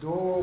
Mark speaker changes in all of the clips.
Speaker 1: 2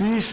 Speaker 1: 20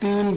Speaker 1: 3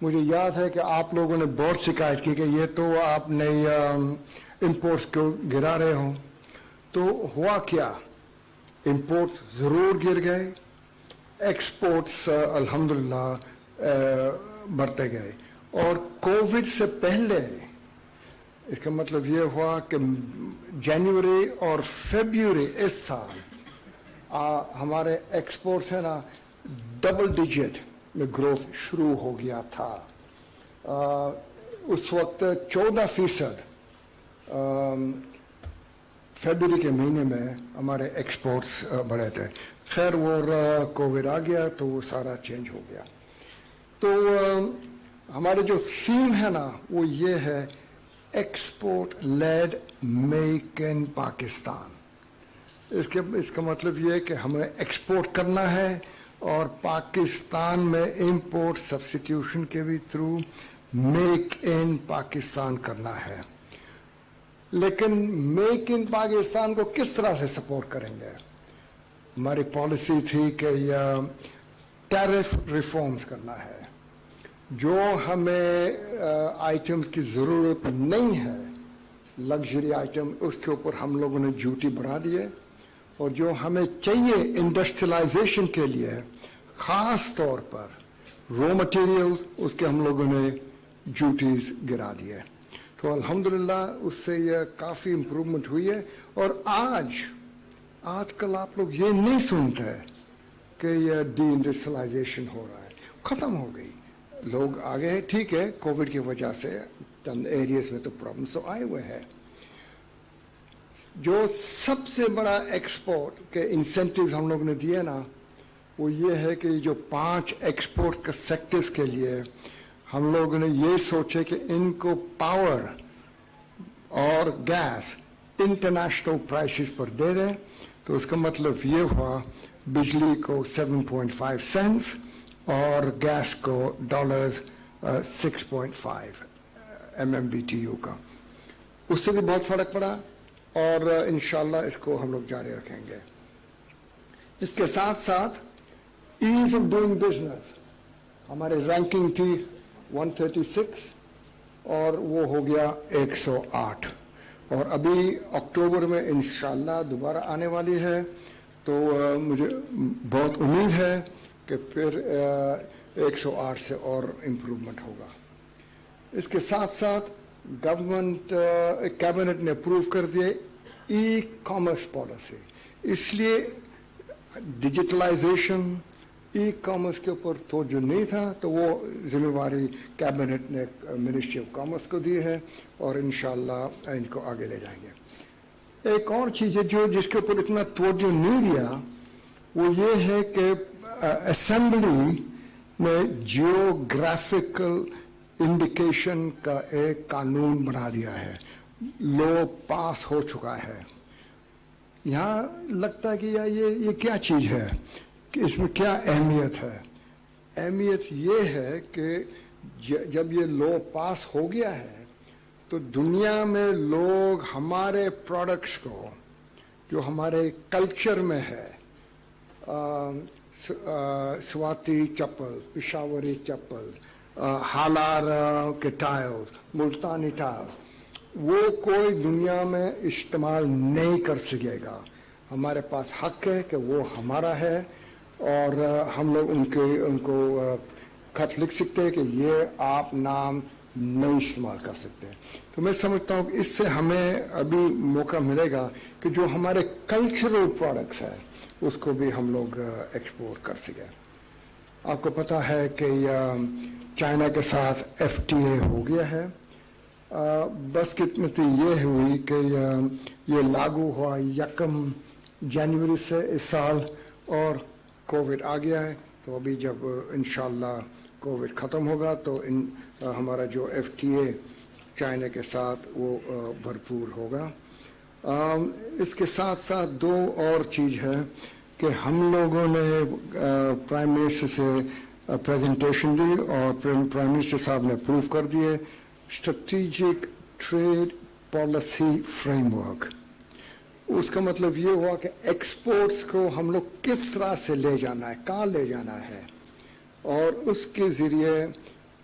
Speaker 1: مجھے یاد ہے کہ آپ لوگوں نے بہت شکایت کی کہ یہ تو آپ نئی امپورٹس کو گرا رہے ہوں. تو ہوا کیا؟ امپورٹس ضرور گر گئے, ایکسپورٹس الحمدللہ بڑھتے گئے. اور کووڈ سے پہلے اس کا مطلب یہ ہوا کہ جنوری اور فیبروری اس سال ہمارے ایکسپورٹس ہیں نا ڈبل ڈیجٹ میں گروتھ شروع ہو گیا تھا. اس وقت 14% فیبروری کے مہینے میں ہمارے ایکسپورٹس بڑھے تھے. خیر وہ کووڈ آ گیا تو وہ سارا چینج ہو گیا. تو ہمارے جو تھیم ہے نا وہ یہ ہے export led make in Pakistan. اس کا مطلب یہ ہے کہ ہمیں ایکسپورٹ کرنا ہے اور پاکستان میں امپورٹ سبسٹیوشن کے بھی تھرو میک ان پاکستان کرنا ہے. لیکن میک ان پاکستان کو کس طرح سے سپورٹ کریں گے؟ ہماری پالیسی تھی کہ ٹیرف ریفارمز کرنا ہے. جو ہمیں آئٹمس کی ضرورت نہیں ہے لگژری آئٹم اس کے اوپر ہم لوگوں نے ڈیوٹی بڑھا دیے, اور جو ہمیں چاہیے انڈسٹریلائزیشن کے لیے خاص طور پر رو مٹیریلز اس کے ہم لوگوں نے ڈیوٹیز گرا دیے. تو الحمدللہ اس سے یہ کافی امپروومنٹ ہوئی ہے. اور آج کل آپ لوگ یہ نہیں سنتے کہ یہ ڈی انڈسٹریلائزیشن ہو رہا ہے, ختم ہو گئی. لوگ آگے ہیں, ٹھیک ہے کووڈ کی وجہ سے چند ایریاز میں تو پرابلمس تو آئے ہوئے ہیں. جو سب سے بڑا ایکسپورٹ کے انسینٹیوز ہم لوگ نے دیے نا وہ یہ ہے کہ جو 5 ایکسپورٹ کے سیکٹرز کے لیے ہم لوگوں نے یہ سوچے کہ ان کو پاور اور گیس انٹرنیشنل پرائسز پر دے دیں. تو اس کا مطلب یہ ہوا بجلی کو 7.5 سینٹس اور گیس کو $6.5 MMBTU کا. اس سے بھی بہت فرق پڑا اور انشاءاللہ اس کو ہم لوگ جاری رکھیں گے. اس کے ساتھ ساتھ ایز آف ڈوئنگ بزنس ہماری رینکنگ تھی 136 اور وہ ہو گیا 108, اور ابھی اکتوبر میں انشاءاللہ دوبارہ آنے والی ہے. تو مجھے بہت امید ہے کہ پھر 108 سے اور امپروومنٹ ہوگا. اس کے ساتھ ساتھ گورنمنٹ کیبنٹ نے اپروو کر دیے ای کامرس پالیسی. اس لیے ڈیجیٹلائزیشن ای کامرس کے اوپر توجہ نہیں تھا, تو وہ ذمہ داری کیبنٹ نے منسٹری آف کامرس کو دی ہے اور انشاءاللہ ان کو آگے لے جائیں گے. ایک اور چیز ہے جس کے اوپر اتنا توجہ نہیں دیا وہ یہ ہے کہ اسمبلی نے جیوگرافیکل انڈیکیشن کا ایک قانون بنا دیا ہے. لو پاس ہو چکا ہے. یہاں لگتا ہے کہ یہ کیا چیز ہے, کہ اس میں کیا اہمیت ہے. اہمیت یہ ہے کہ جب یہ لو پاس ہو گیا ہے تو دنیا میں لوگ ہمارے پروڈکٹس کو جو ہمارے کلچر میں ہے, سواتی چپل, پشاوری چپل, ہالار کے ٹائل, ملتانی ٹائل, وہ کوئی دنیا میں استعمال نہیں کر سکے گا. ہمارے پاس حق ہے کہ وہ ہمارا ہے اور ہم لوگ ان کو خط لکھ سکتے ہیں کہ یہ آپ نام نہیں استعمال کر سکتے. تو میں سمجھتا ہوں کہ اس سے ہمیں ابھی موقع ملے گا کہ جو ہمارے کلچرل پروڈکٹس ہیں اس کو بھی ہم لوگ ایکسپورٹ کر سکیں. آپ کو پتہ ہے کہ چائنا کے ساتھ FTA ہو گیا ہے. بس قسمتی یہ ہوئی کہ یہ لاگو ہوا 1 جنوری سے اس سال اور کووڈ آ گیا ہے. تو ابھی جب انشاءاللہ کووڈ ختم ہوگا تو ہمارا جو FTA چائنا کے ساتھ وہ بھرپور ہوگا. اس کے ساتھ ساتھ 2 اور چیز ہے کہ ہم لوگوں نے پرائم منسٹر سے پریزنٹیشن دی اور پرائم منسٹر صاحب نے اپروو کر دیے strategic trade policy framework. اس کا مطلب یہ ہوا کہ ایکسپورٹس کو ہم لوگ کس طرح سے لے جانا ہے, کہاں لے جانا ہے, اور اس کے ذریعے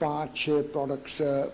Speaker 1: 5-6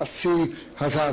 Speaker 1: 80,000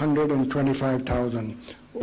Speaker 1: 125,000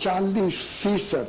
Speaker 1: 40%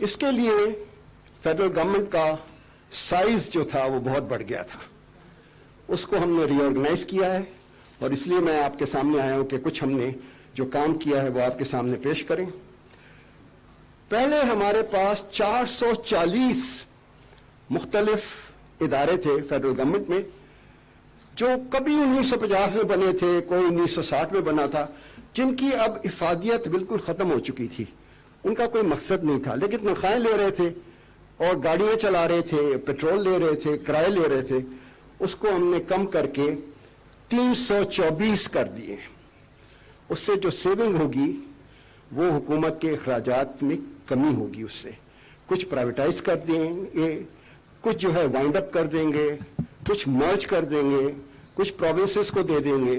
Speaker 2: اس کے لیے فیڈرل گورنمنٹ کا سائز جو تھا وہ بہت بڑھ گیا تھا. اس کو ہم نے ری آرگنائز کیا ہے اور اس لیے میں آپ کے سامنے آیا ہوں کہ کچھ ہم نے جو کام کیا ہے وہ آپ کے سامنے پیش کریں. پہلے ہمارے پاس 440 مختلف ادارے تھے فیڈرل گورنمنٹ میں جو کبھی 1950 میں بنے تھے, کوئی 1960 میں بنا تھا, جن کی اب افادیت بالکل ختم ہو چکی تھی. ان کا کوئی مقصد نہیں تھا, لیکن تنخواہیں لے رہے تھے اور گاڑیاں چلا رہے تھے, پیٹرول لے رہے تھے, کرائے لے رہے تھے. اس کو ہم نے کم کر کے 324 کر دیے. اس سے جو سیونگ ہوگی وہ حکومت کے اخراجات میں کمی ہوگی. اس سے کچھ پرائیویٹائز کر دیں گے, کچھ جو ہے وائنڈ اپ کر دیں گے, کچھ مرج کر دیں گے, کچھ پروونسز کو دے دیں گے.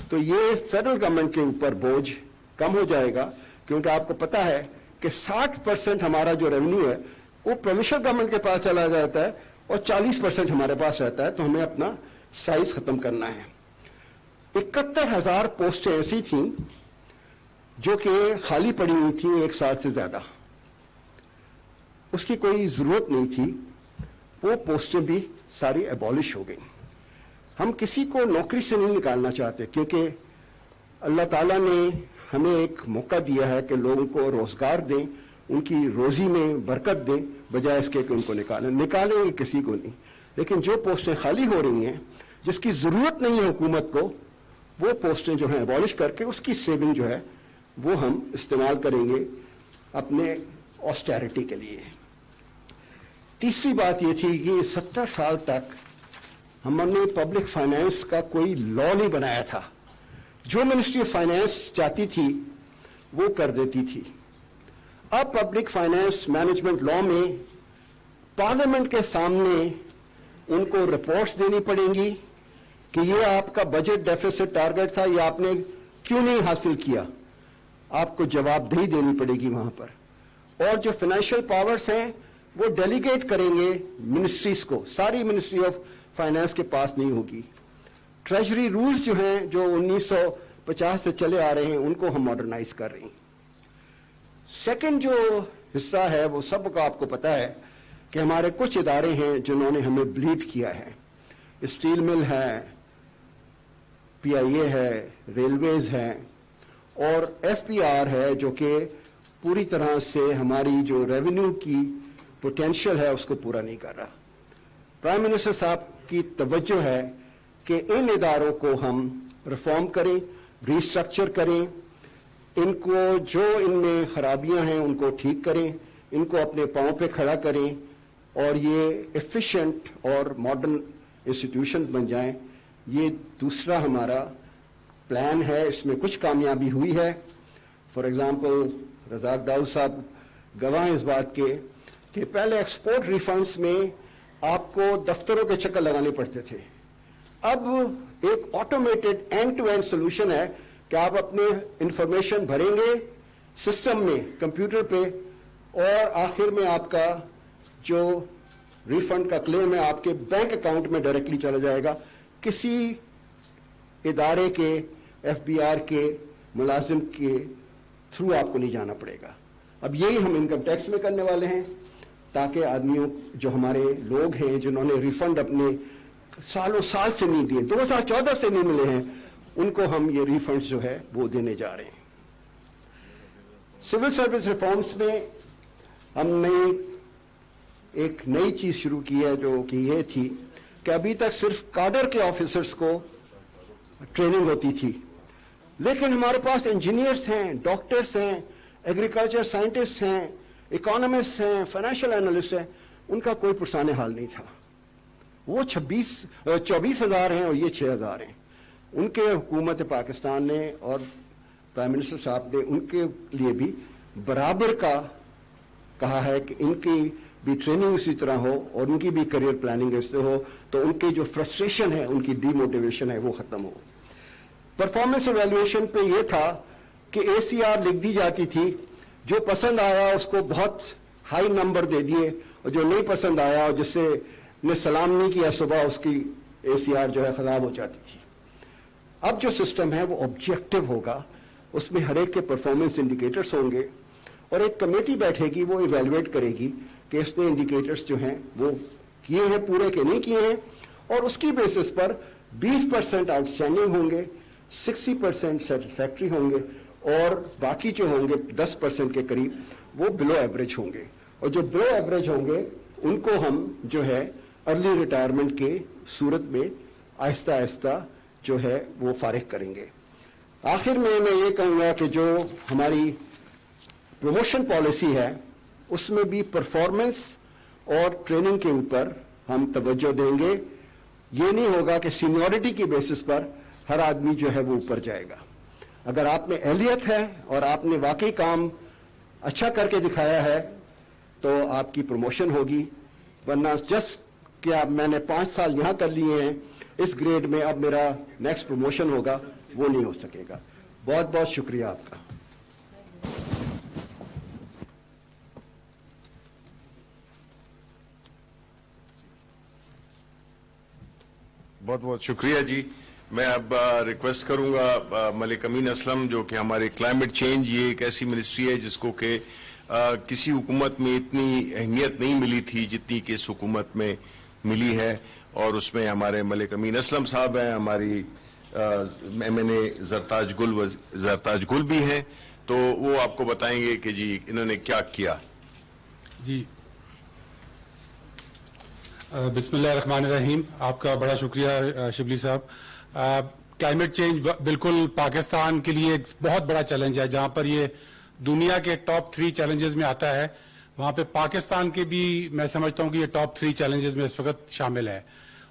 Speaker 2: تو یہ فیڈرل گورنمنٹ کے اوپر بوجھ کم ہو جائے گا, کیونکہ آپ کو پتا ہے کہ 60% ہمارا جو ریونیو ہے وہ پروونشل گورنمنٹ کے پاس چلا جاتا ہے اور 40% ہمارے پاس رہتا ہے. تو ہمیں اپنا سائز ختم کرنا ہے. 71,000 پوسٹیں ایسی تھیں جو کہ خالی پڑی ہوئی تھیں 1 سال سے زیادہ, اس کی کوئی ضرورت نہیں تھی. وہ پوسٹیں بھی ساری ایبالش ہو گئیں. ہم کسی کو نوکری سے نہیں نکالنا چاہتے, کیونکہ اللہ تعالیٰ نے ہمیں ایک موقع دیا ہے کہ لوگوں کو روزگار دیں, ان کی روزی میں برکت دیں, بجائے اس کے کہ ان کو نکالیں گے کسی کو نہیں. لیکن جو پوسٹیں خالی ہو رہی ہیں جس کی ضرورت نہیں ہے حکومت کو, وہ پوسٹیں جو ہیں ایبالش کر کے اس کی سیونگ جو ہے وہ ہم استعمال کریں گے اپنے آسٹیرٹی کے لیے. تیسری بات یہ تھی کہ 70 سال تک ہم نے پبلک فائنانس کا کوئی لا نہیں بنایا تھا. جو منسٹری آف فائنانس چاہتی تھی وہ کر دیتی تھی. اب پبلک فائنانس مینجمنٹ لا میں پارلیمنٹ کے سامنے ان کو رپورٹس دینی پڑیں گی کہ یہ آپ کا بجٹ ڈیفیسٹ ٹارگٹ تھا, یہ آپ نے کیوں نہیں حاصل کیا. آپ کو جواب دہی دینی پڑے گی وہاں پر. اور جو فائنینشیل پاورز ہیں وہ ڈیلیگیٹ کریں گے منسٹریز کو, ساری منسٹری آف فائنانس کے پاس نہیں ہوگی. ٹریجری رولز جو ہیں جو 1950 سے چلے آ رہے ہیں ان کو ہم ماڈرنائز کر رہے ہیں. سیکنڈ جو حصہ ہے وہ سب کا آپ کو پتا ہے کہ ہمارے کچھ ادارے ہیں جنہوں نے ہمیں بلیڈ کیا ہے. اسٹیل مل ہے, پی آئی اے ہے, ریلویز ہے, اور ایف پی آر ہے جو کہ پوری طرح سے ہماری جو ریونیو کی پوٹینشیل ہے اس کو پورا نہیں کر رہا. پرائم منسٹر صاحب کی توجہ ہے کہ ان اداروں کو ہم ریفارم کریں, ریسٹرکچر کریں, ان کو جو ان میں خرابیاں ہیں ان کو ٹھیک کریں, ان کو اپنے پاؤں پہ کھڑا کریں اور یہ ایفیشینٹ اور ماڈرن انسٹیٹیوشن بن جائیں. یہ دوسرا ہمارا پلان ہے. اس میں کچھ کامیابی ہوئی ہے. فار ایگزامپل رزاق داؤد صاحب گواہ ہیں اس بات کے کہ پہلے ایکسپورٹ ریفنڈس میں آپ کو دفتروں کے چکر لگانے پڑتے تھے. اب ایک automated end to end solution ہے کہ آپ اپنے انفارمیشن بھریں گے سسٹم میں کمپیوٹر پہ, اور آخر میں آپ کا جو ریفنڈ کا کلیم ہے آپ کے بینک اکاؤنٹ میں ڈائریکٹلی چلا جائے گا. کسی ادارے کے ایف بی آر کے ملازم کے تھرو آپ کو نہیں جانا پڑے گا. اب یہی ہم انکم ٹیکس میں کرنے والے ہیں تاکہ آدمیوں جو ہمارے لوگ ہیں جنہوں نے ریفنڈ اپنے سالوں سال سے نہیں دیے, 2014 سے نہیں ملے ہیں, ان کو ہم یہ ریفنڈ جو ہے وہ دینے جا رہے ہیں. سول سروس ریفارمز میں ہم نے ایک نئی چیز شروع کی ہے جو کہ یہ تھی کہ ابھی تک صرف کاڈر کے آفیسرز کو ٹریننگ ہوتی تھی, لیکن ہمارے پاس انجینئرس ہیں, ڈاکٹرس ہیں, ایگریکلچر سائنٹسٹ ہیں, اکانومسٹ ہیں, فائنینشیل انالسٹ ہیں, ان کا کوئی پرسان حال نہیں تھا. وہ 24,000 ہیں اور یہ 6,000 ہیں. ان کے حکومت پاکستان نے اور پرائم منسٹر صاحب نے ان کے لیے بھی برابر کا کہا ہے کہ ان کی بھی ٹریننگ اسی طرح ہو اور ان کی بھی کریئر پلاننگ اس سے ہو, تو ان کی جو فرسٹریشن ہے, ان کی ڈی موٹیویشن ہے وہ ختم ہو. پرفارمنس ایویلویشن پہ یہ تھا کہ اے سی آر لکھ دی جاتی تھی, جو پسند آیا اس کو بہت ہائی نمبر دے دیے, اور جو نہیں پسند آیا اور جس سے نے سلام نہیں کیا صبح اس کی اے سی آر جو ہے خراب ہو جاتی تھی. اب جو سسٹم ہے وہ آبجیکٹو ہوگا, اس میں ہر ایک کے پرفارمنس انڈیکیٹرز ہوں گے, اور ایک کمیٹی بیٹھے گی, وہ ایویلویٹ کرے گی کہ اس نے انڈیکیٹرز جو ہیں وہ کیے ہیں پورے کہ نہیں کیے ہیں, اور اس کی بیسس پر 20% آؤٹ اسٹینڈنگ ہوں گے, 60% سیٹسفیکٹری ہوں گے, اور باقی جو ہوں گے 10% کے قریب وہ بلو ایوریج ہوں گے. اور جو بلو ایوریج ہوں گے ان کو ہم جو ہے ارلی ریٹائرمنٹ کے صورت میں آہستہ آہستہ جو ہے وہ فارغ کریں گے. آخر میں یہ کہوں گا کہ جو ہماری پروموشن پالیسی ہے اس میں بھی پرفارمنس اور ٹریننگ کے اوپر ہم توجہ دیں گے. یہ نہیں ہوگا کہ سینیورٹی کی بیسس پر ہر آدمی جو ہے وہ اوپر جائے گا. اگر آپ میں اہلیت ہے اور آپ نے واقعی کام اچھا کر کے دکھایا ہے تو آپ کی پروموشن ہوگی, ورنہ جسٹ کہ اب میں نے 5 سال یہاں کر لیے ہیں اس گریڈ میں اب میرا نیکسٹ پروموشن ہوگا, وہ نہیں ہو سکے گا. بہت بہت شکریہ آپ کا.
Speaker 3: بہت بہت شکریہ جی. میں اب ریکویسٹ کروں گا ملک امین اسلم, جو کہ ہمارے کلائمیٹ چینج, یہ ایک ایسی منسٹری ہے جس کو کہ کسی حکومت میں اتنی اہمیت نہیں ملی تھی جتنی کہ اس حکومت میں ملی ہے, اور اس میں ہمارے ملک امین اسلم صاحب ہیں, ہماری MNA زرتاج گل بھی ہیں, تو وہ آپ کو بتائیں گے کہ جی انہوں نے کیا کیا.
Speaker 4: جی بسم اللہ الرحمن الرحیم. آپ کا بڑا شکریہ شبلی صاحب. کلائمیٹ چینج بالکل پاکستان کے لیے ایک بہت بڑا چیلنج ہے. جہاں پر یہ دنیا کے ٹاپ 3 چیلنجز میں آتا ہے, وہاں پہ پاکستان کے بھی میں سمجھتا ہوں کہ یہ ٹاپ 3 چیلنجز میں اس وقت شامل ہے.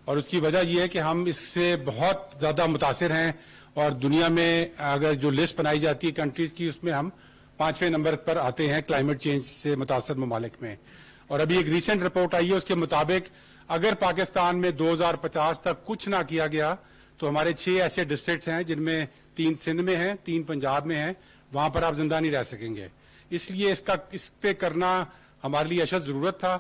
Speaker 4: اور اس کی وجہ یہ ہے کہ ہم اس سے بہت زیادہ متاثر ہیں, اور دنیا میں اگر جو لسٹ بنائی جاتی ہے کنٹریز کی, اس میں ہم 5ویں نمبر پر آتے ہیں کلائمیٹ چینج سے متاثر ممالک میں. اور ابھی ایک ریسنٹ رپورٹ آئی ہے, اس کے مطابق اگر پاکستان میں 2050 تک کچھ نہ کیا گیا تو ہمارے 6 ایسے ڈسٹرکٹس ہیں جن میں 3 سندھ میں ہیں, 3 پنجاب میں ہیں, وہاں پر آپ زندہ نہیں رہ سکیں گے. اس لیے اس پہ کرنا ہمارے لیے اشد ضرورت تھا.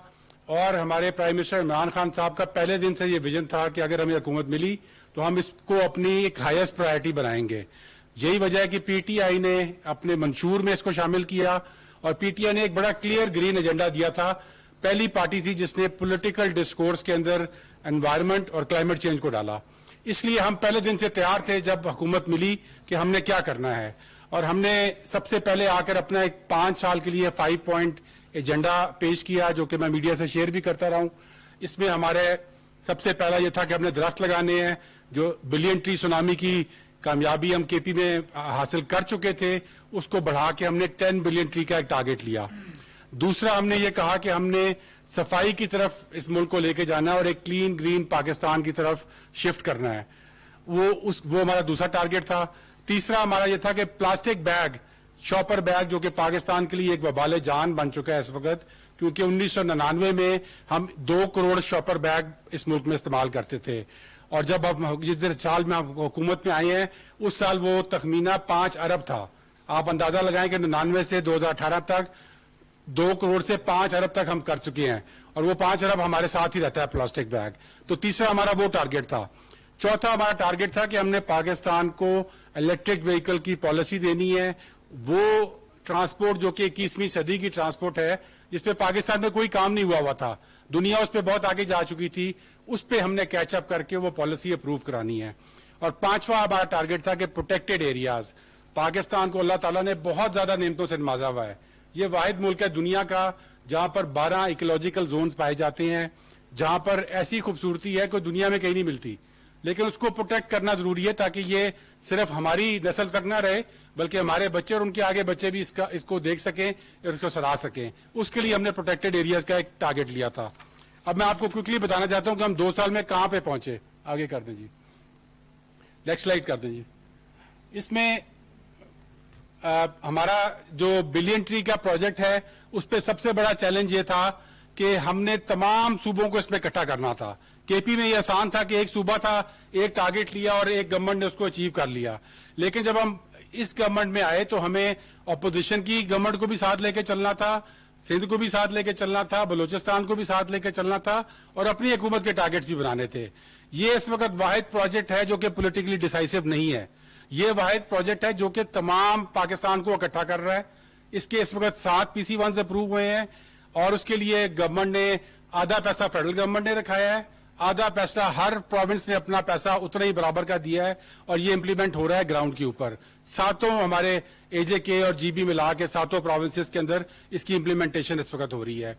Speaker 4: اور ہمارے پرائم منسٹر عمران خان صاحب کا پہلے دن سے یہ ویژن تھا کہ اگر ہمیں حکومت ملی تو ہم اس کو اپنی ایک ہائیسٹ پرائرٹی بنائیں گے. یہی وجہ ہے کہ پی ٹی آئی نے اپنے منشور میں اس کو شامل کیا, اور پی ٹی آئی نے ایک بڑا کلیئر گرین ایجنڈا دیا تھا. پہلی پارٹی تھی جس نے پولیٹیکل ڈسکورس کے اندر انوائرمنٹ اور کلائمیٹ چینج کو ڈالا. اس لیے ہم پہلے دن سے تیار تھے جب حکومت ملی کہ ہم نے کیا کرنا ہے, اور ہم نے سب سے پہلے آ کر اپنا ایک 5 سال کے لیے 5 پوائنٹ ایجنڈا پیش کیا, جو کہ میں میڈیا سے شیئر بھی کرتا رہا ہوں. اس میں ہمارے سب سے پہلا یہ تھا کہ ہم نے درخت لگانے ہیں. جو بلین ٹری سونامی کی کامیابی ہم کے پی میں حاصل کر چکے تھے, اس کو بڑھا کے ہم نے 10 بلین ٹری کا ایک ٹارگٹ لیا. دوسرا ہم نے یہ کہا کہ ہم نے صفائی کی طرف اس ملک کو لے کے جانا ہے اور ایک کلین گرین پاکستان کی طرف شفٹ کرنا ہے. وہ ہمارا دوسرا ٹارگٹ تھا. تیسرا ہمارا یہ تھا کہ پلاسٹک بیگ, شاپر بیگ, جو کہ پاکستان کے لیے ایک وبال جان بن چکا ہے اس وقت, کیونکہ 1999 میں ہم 2 کروڑ شاپر بیگ اس ملک میں استعمال کرتے تھے, اور جب ہم جس سال میں ہم حکومت میں آئے ہیں اس سال وہ تخمینہ 5 ارب تھا. آپ اندازہ لگائیں کہ 99 سے 2018 تک 2 کروڑ سے 5 ارب تک ہم کر چکے ہیں, اور وہ 5 ارب ہمارے ساتھ ہی رہتا ہے پلاسٹک بیگ. تو تیسرا ہمارا وہ ٹارگٹ تھا. چوتھا ہمارا ٹارگٹ تھا کہ ہم نے پاکستان کو الیکٹرک وہیکل کی پالیسی دینی ہے. وہ ٹرانسپورٹ جو کہ 21ویں صدی کی ٹرانسپورٹ ہے, جس پہ پاکستان میں کوئی کام نہیں ہوا تھا, دنیا اس پہ بہت آگے جا چکی تھی, اس پہ ہم نے کیچ اپ کر کے وہ پالیسی اپروو کرانی ہے. اور 5واں ہمارا ٹارگٹ تھا کہ پروٹیکٹڈ ایریاز. پاکستان کو اللہ تعالیٰ نے بہت زیادہ نعمتوں سے نوازا ہوا ہے. یہ واحد ملک ہے دنیا کا جہاں پر 12 ایکولوجیکل زونز پائے جاتے ہیں, جہاں پر ایسی خوبصورتی ہے کہ دنیا میں کہیں نہیں ملتی. لیکن اس کو پروٹیکٹ کرنا ضروری ہے تاکہ یہ صرف ہماری نسل تک نہ رہے, بلکہ ہمارے بچے اور ان کے آگے بچے بھی اس کو دیکھ سکیں اور اس کو سراہ سکیں. اس کے لیے ہم نے پروٹیکٹڈ ایریاز کا ایک ٹارگٹ لیا تھا. اب میں آپ کو کوئکلی بتانا چاہتا ہوں کہ ہم 2 سال میں کہاں پہ پہنچے. آگے کر دیں جی, نیکسٹ سلائیڈ کر دیں جی. اس میں ہمارا جو بلین ٹری کا پروجیکٹ ہے اس پہ سب سے بڑا چیلنج یہ تھا کہ ہم نے تمام صوبوں کو اس میں اکٹھا کرنا تھا. کے پی میں یہ آسان تھا کہ ایک صوبہ تھا, ایک ٹارگٹ لیا اور ایک گورنمنٹ نے اس کو اچیو کر لیا. لیکن جب ہم اس گورنمنٹ میں آئے تو ہمیں اپوزیشن کی گورنمنٹ کو بھی ساتھ لے کے چلنا تھا, سندھ کو بھی ساتھ لے کے چلنا تھا, بلوچستان کو بھی ساتھ لے کے چلنا تھا, اور اپنی حکومت کے ٹارگٹس بھی بنانے تھے. یہ اس وقت واحد پروجیکٹ ہے جو کہ پولیٹیکلی ڈیسائسو نہیں ہے. یہ واحد پروجیکٹ ہے جو کہ تمام پاکستان کو اکٹھا کر رہا ہے. اس کے اس وقت 7 PC1 اپروو ہوئے ہیں اور اس کے لیے گورنمنٹ نے آدھا پیسہ فیڈرل گورنمنٹ نے رکھایا ہے, آدھا پیسہ ہر پروونس نے اپنا پیسہ اتنا ہی برابر کا دیا ہے اور یہ امپلیمنٹ ہو رہا ہے گراؤنڈ کے اوپر. ساتوں ہمارے AJK اور GB ملا کے ساتوں پروونسز کے اندر اس کی امپلیمنٹیشن اس وقت ہو رہی ہے.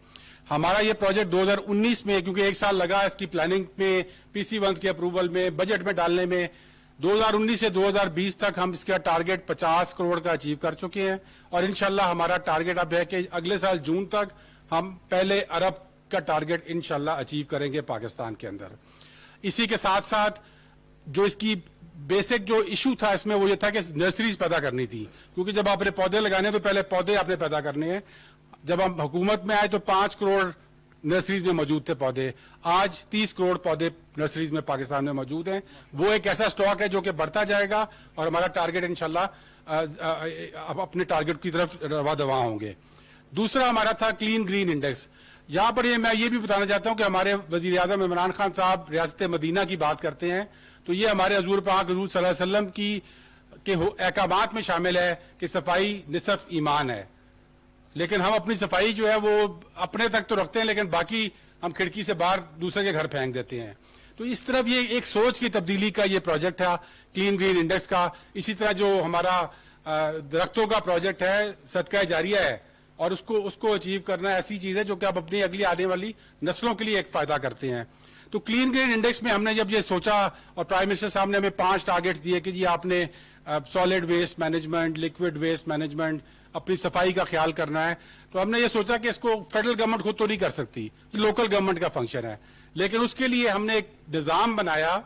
Speaker 4: ہمارا یہ پروجیکٹ 2019 میں, کیونکہ 1 سال لگا اس کی پلاننگ میں, PC1 کے اپروول میں, بجٹ میں ڈالنے میں, 2019 سے 2020 تک ہم اس کا ٹارگٹ 50 کروڑ کا اچیو کر چکے ہیں اور انشاءاللہ ہمارا ٹارگٹ اب ہے کہ اگلے سال جون تک ہم پہلے ارب کا ٹارگٹ انشاءاللہ اچیو کریں گے پاکستان کے اندر. اسی کے ساتھ ساتھ جو اس کی بیسک جو ایشو تھا اس میں وہ یہ تھا کہ نرسریز پیدا کرنی تھی, کیونکہ جب آپ نے پودے لگانے ہیں تو پہلے پودے آپ نے پیدا کرنے ہیں. جب ہم حکومت میں آئے تو 5 کروڑ نرسریز میں موجود تھے پودے, آج 30 کروڑ پودے نرسریز میں پاکستان میں موجود ہیں. وہ ایک ایسا سٹاک ہے جو کہ بڑھتا جائے گا اور ہمارا ٹارگٹ انشاءاللہ اپنے ٹارگٹ کی طرف رواں دواں ہوں گے. دوسرا ہمارا تھا کلین گرین انڈیکس. یہاں پر میں یہ بھی بتانا چاہتا ہوں کہ ہمارے وزیر اعظم عمران خان صاحب ریاست مدینہ کی بات کرتے ہیں تو یہ ہمارے حضور پاک حضور صلی اللہ علیہ وسلم کے احکامات میں شامل ہے کہ صفائی نصف ایمان ہے. لیکن ہم اپنی صفائی جو ہے وہ اپنے تک تو رکھتے ہیں لیکن باقی ہم کھڑکی سے باہر دوسرے کے گھر پھینک دیتے ہیں. تو اس طرف یہ ایک سوچ کی تبدیلی کا یہ پروجیکٹ تھا کلین گرین انڈیکس کا. اسی طرح جو ہمارا درختوں کا پروجیکٹ ہے صدقہ جاریہ ہے اور اس کو اچیو کرنا ایسی چیز ہے جو کہ آپ اپنی اگلی آنے والی نسلوں کے لیے ایک فائدہ کرتے ہیں. تو کلین گرین انڈیکس میں ہم نے جب یہ سوچا اور پرائم منسٹر صاحب نے ہمیں 5 ٹارگیٹس دیے کہ جی آپ نے solid waste management, liquid waste management, اپنی صفائی کا خیال کرنا ہے, تو ہم نے یہ سوچا کہ اس کو فیڈرل گورنمنٹ خود تو نہیں کر سکتی, لوکل گورنمنٹ کا فنکشن ہے. لیکن اس کے لیے ہم نے ایک نظام بنایا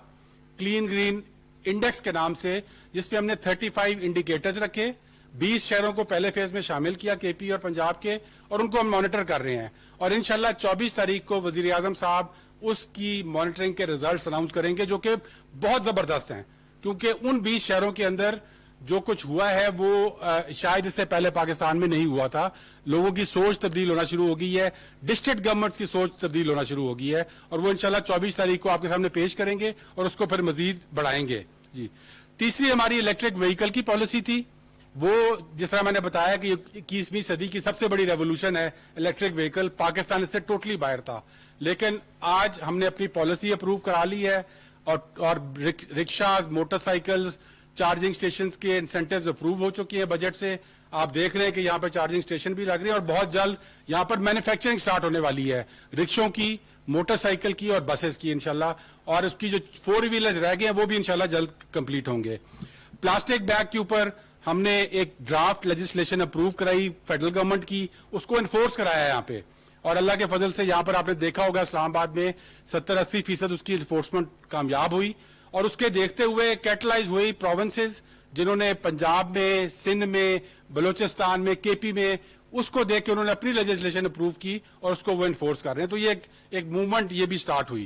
Speaker 4: کلین گرین انڈیکس کے نام سے, جس پہ ہم نے 35 انڈیکیٹرز رکھے. 20 شہروں کو پہلے فیز میں شامل کیا KP اور پنجاب کے, اور ان کو ہم مانیٹر کر رہے ہیں. اور انشاءاللہ 24 تاریخ کو وزیر اعظم صاحب اس کی مانیٹرنگ کے ریزلٹس اناؤنس کریں گے جو کہ بہت زبردست ہیں, کیونکہ ان 20 شہروں کے اندر جو کچھ ہوا ہے وہ شاید اس سے پہلے پاکستان میں نہیں ہوا تھا. لوگوں کی سوچ تبدیل ہونا شروع ہو گئی ہے, ڈسٹرکٹ گورنمنٹس کی سوچ تبدیل ہونا شروع ہو گئی ہے, اور وہ انشاءاللہ 24 تاریخ کو آپ کے سامنے پیش کریں گے اور اس کو پھر مزید بڑھائیں گے. جی, تیسری ہماری الیکٹرک وہیکل کی پالیسی تھی. وہ جس طرح میں نے بتایا کہ 21ویں صدی کی سب سے بڑی ریولوشن ہے الیکٹرک وہیکل, پاکستان اس سے ٹوٹلی باہر تھا. لیکن آج ہم نے اپنی پالیسی اپروو کرا لی ہے اور rickshaws, motor cycles, charging stations کے انسینٹیوز اپروو ہو چکی ہیں بجٹ سے. آپ دیکھ رہے ہیں کہ یہاں پر چارجنگ سٹیشن بھی لگ رہے ہیں اور بہت جلد یہاں پر مینوفیکچرنگ سٹارٹ ہونے والی ہے رکشوں کی, موٹر سائیکل کی اور بسز کی انشاءاللہ, اور اس کی جو 4 ویلرز رہ گئے ہیں وہ بھی انشاءاللہ جلد کمپلیٹ ہوں گے. پلاسٹک بیگ کے اوپر ہم نے ایک ڈرافٹ لیجسلیشن اپروو کرائی فیڈرل گورنمنٹ کی, اس کو انفورس کرایا ہے یہاں پہ, اور اللہ کے فضل سے یہاں پر آپ نے دیکھا ہوگا اسلام آباد میں 70-80% اس کی انفورسمنٹ کامیاب ہوئی. اور اس کے دیکھتے ہوئے کیٹلائز ہوئی پروونسز جنہوں نے پنجاب میں, سندھ میں, بلوچستان میں, KP میں, اس کو دیکھ کے انہوں نے اپنی لیجسلیشن اپروو کی اور اس کو وہ انفورس کر رہے ہیں. تو یہ ایک موومنٹ یہ بھی سٹارٹ ہوئی.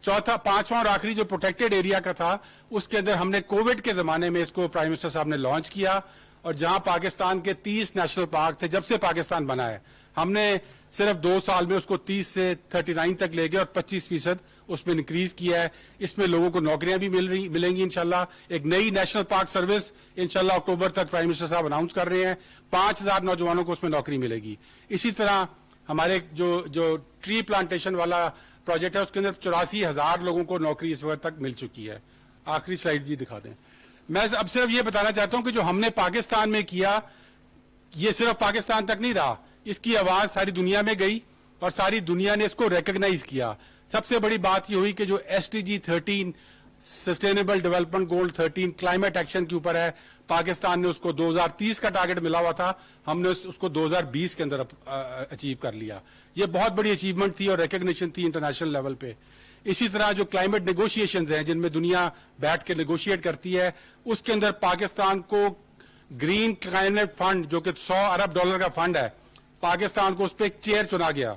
Speaker 4: چوتھا, 5واں اور آخری جو پروٹیکٹڈ ایریا کا تھا اس کے اندر ہم نے کووڈ کے زمانے میں اس کو پرائم منسٹر صاحب نے لانچ کیا, اور جہاں پاکستان کے 30 نیشنل پارک تھے جب سے پاکستان بنا ہے, ہم نے صرف 2 سال میں اس کو 30 سے 39 تک لے گئے اور 25% اس میں انکریز کیا ہے. اس میں لوگوں کو نوکریاں بھی ملیں گی انشاءاللہ. ایک نئی نیشنل پارک سروس انشاءاللہ اکتوبر تک پرائم منسٹر صاحب اناؤنس کر رہے ہیں, 5000 نوجوانوں کو اس میں نوکری ملے گی. اسی طرح ہمارے جو ٹری پلانٹیشن والا پروجیکٹ ہے اس کے اندر 84,000 لوگوں کو نوکری اس وقت تک مل چکی ہے. آخری سلائیڈ جی دکھا دیں. میں اب صرف یہ بتانا چاہتا ہوں کہ جو ہم نے پاکستان میں کیا یہ صرف پاکستان تک نہیں رہا, اس کی آواز ساری دنیا میں گئی اور ساری دنیا نے اس کو ریکگنائز کیا. سب سے بڑی بات یہ ہوئی کہ جو SDG 13 سسٹینیبل ڈیولپمنٹ گول 13 کلائمیٹ ایکشن کے اوپر ہے, پاکستان نے اس کو 2030 کا ٹارگٹ ملا ہوا تھا, ہم نے اس کو 2020 کے اندر اچیو کر لیا. یہ بہت بڑی اچیومنٹ تھی اور ریکگنیشن تھی انٹرنیشنل لیول پہ. اسی طرح جو کلائمیٹ نیگوشیشنز ہیں جن میں دنیا بیٹھ کے نیگوشیٹ کرتی ہے, اس کے اندر پاکستان کو گرین کلائمیٹ فنڈ جو کہ $100 ارب کا فنڈ ہے, پاکستان کو اس پہ ایک چیئر چنا گیا.